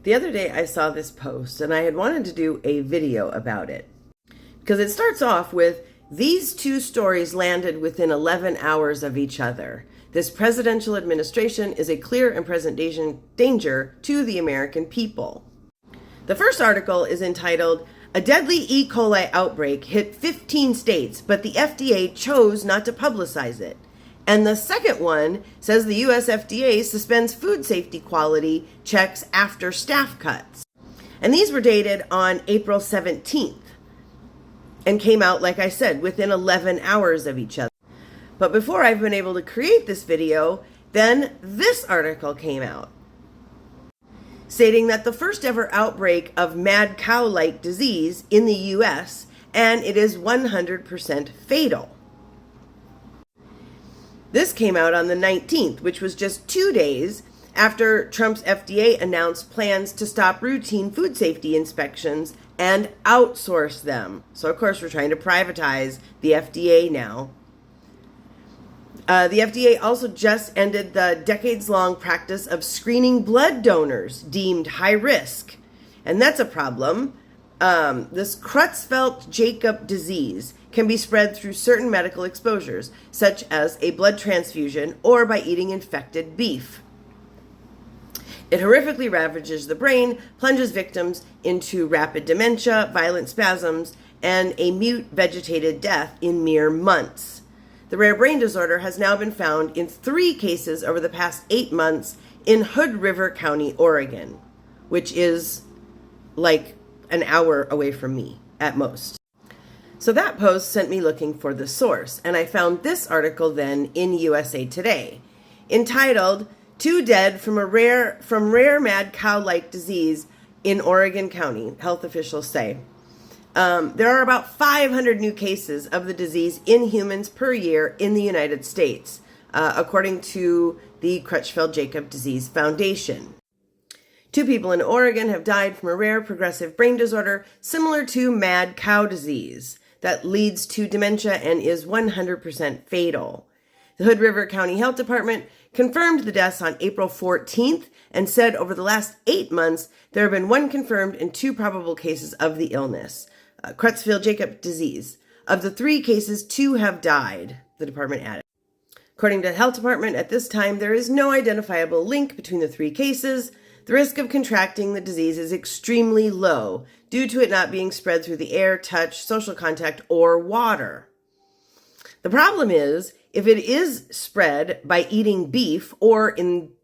The other day I saw this post and I had wanted to do a video about it because it starts off with, these two stories landed within 11 hours of each other. This presidential administration is a clear and present danger to the American people. The first article is entitled, "A Deadly E. coli Outbreak Hit 15 States, but the FDA Chose Not to Publicize It." And the second one says the US FDA suspends food safety quality checks after staff cuts. And these were dated on April 17th and came out, like I said, within 11 hours of each other. But before I've been able to create this video, then this article came out, stating that the first ever outbreak of mad cow-like disease in the US, and it is 100% fatal. This came out on the 19th, which was just 2 days after Trump's FDA announced plans to stop routine food safety inspections and outsource them. So, of course, we're trying to privatize the FDA now. The FDA also just ended the decades-long practice of screening blood donors deemed high risk. And that's a problem. This Creutzfeldt-Jakob disease can be spread through certain medical exposures, such as a blood transfusion or by eating infected beef. It horrifically ravages the brain, plunges victims into rapid dementia, violent spasms, and a mute vegetated death in mere months. The rare brain disorder has now been found in 3 cases over the past 8 months in Hood River County, Oregon, which is like an hour away from me at most. So that post sent me looking for the source, and I found this article then in USA Today, entitled, "2 Dead from Rare Mad Cow-Like Disease in Oregon County," health officials say. There are about 500 new cases of the disease in humans per year in the United States, according to the Creutzfeldt-Jakob Disease Foundation. 2 people in Oregon have died from a rare progressive brain disorder similar to mad cow disease that leads to dementia and is 100% fatal. The Hood River County Health Department confirmed the deaths on April 14th and said over the last 8 months, there have been 1 confirmed and 2 probable cases of the illness, Creutzfeldt-Jakob disease. Of the 3 cases, 2 have died, the department added. According to the health department, at this time, there is no identifiable link between the 3 cases. The risk of contracting the disease is extremely low due to it not being spread through the air, touch, social contact, or water. The problem is, if it is spread by eating beef or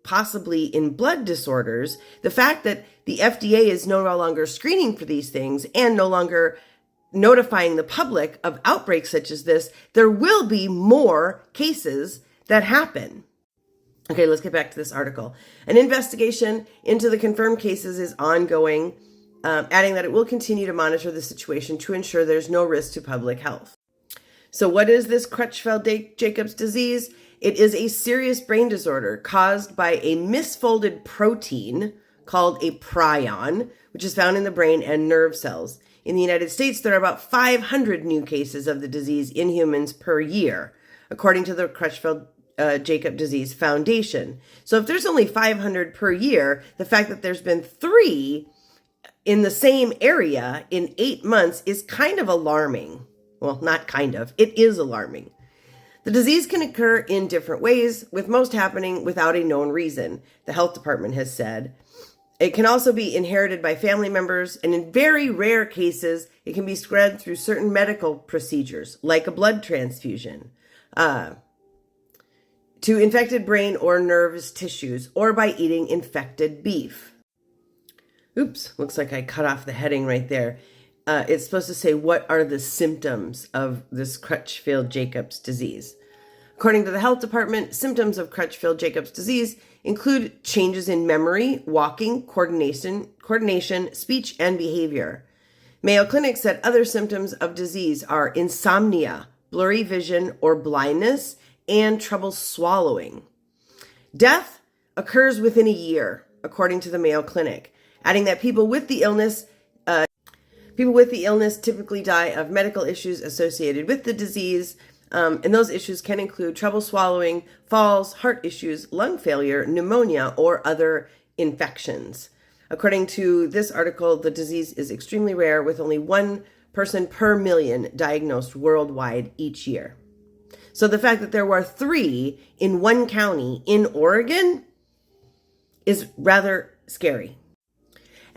possibly in blood disorders, the fact that the FDA is no longer screening for these things and no longer notifying the public of outbreaks such as this, there will be more cases that happen. Okay, let's get back to this article. An investigation into the confirmed cases is ongoing, adding that it will continue to monitor the situation to ensure there's no risk to public health. So what is this Creutzfeldt-Jacobs disease? It is a serious brain disorder caused by a misfolded protein called a prion, which is found in the brain and nerve cells. In the United States, there are about 500 new cases of the disease in humans per year, according to the Creutzfeldt-Jakob Disease Foundation. So if there's only 500 per year, the fact that there's been 3 in the same area in 8 months is kind of alarming. Well, not kind of, it is alarming. The disease can occur in different ways, with most happening without a known reason, the health department has said. It can also be inherited by family members, and in very rare cases, it can be spread through certain medical procedures, like a blood transfusion, to infected brain or nervous tissues, or by eating infected beef. Oops, looks like I cut off the heading right there. It's supposed to say, what are the symptoms of this Creutzfeldt-Jacobs disease? According to the health department, symptoms of Creutzfeldt-Jacobs disease include changes in memory, walking, coordination, speech, and behavior. Mayo Clinic said other symptoms of disease are insomnia, blurry vision or blindness, and trouble swallowing. Death occurs within a year, according to the Mayo Clinic, adding that people with the illness typically die of medical issues associated with the disease, and those issues can include trouble swallowing, falls, heart issues, lung failure, pneumonia, or other infections. According to this article, the disease is extremely rare, with only 1 person per million diagnosed worldwide each year. So the fact that there were 3 in one county in Oregon is rather scary.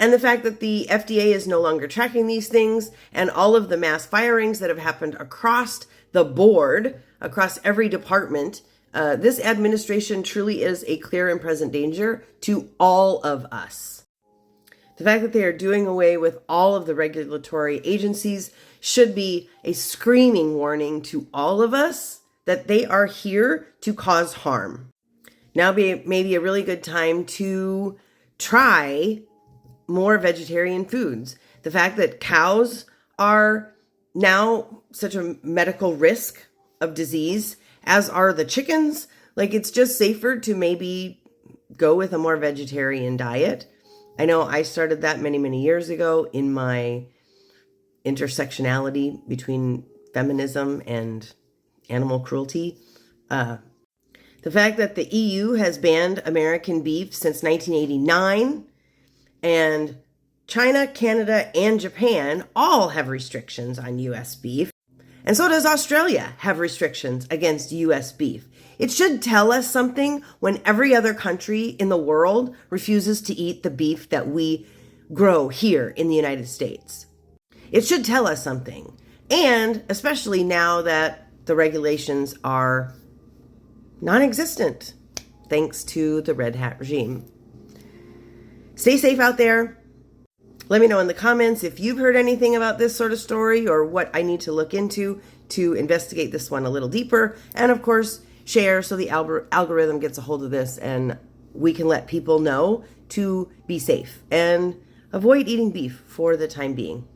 And the fact that the FDA is no longer tracking these things, and all of the mass firings that have happened across the board, across every department, this administration truly is a clear and present danger to all of us. The fact that they are doing away with all of the regulatory agencies should be a screaming warning to all of us that they are here to cause harm. Now may be a really good time to try more vegetarian foods. The fact that cows are now such a medical risk of disease, as are the chickens, it's just safer to maybe go with a more vegetarian diet. I know I started that many, many years ago in my intersectionality between feminism and animal cruelty. The fact that the EU has banned American beef since 1989, and China, Canada, and Japan all have restrictions on U.S. beef. And so does Australia have restrictions against U.S. beef. It should tell us something when every other country in the world refuses to eat the beef that we grow here in the United States. It should tell us something. And especially now that the regulations are non-existent, thanks to the Red Hat regime. Stay safe out there. Let me know in the comments if you've heard anything about this sort of story or what I need to look into to investigate this one a little deeper. And of course, share so the algorithm gets a hold of this and we can let people know to be safe and avoid eating beef for the time being.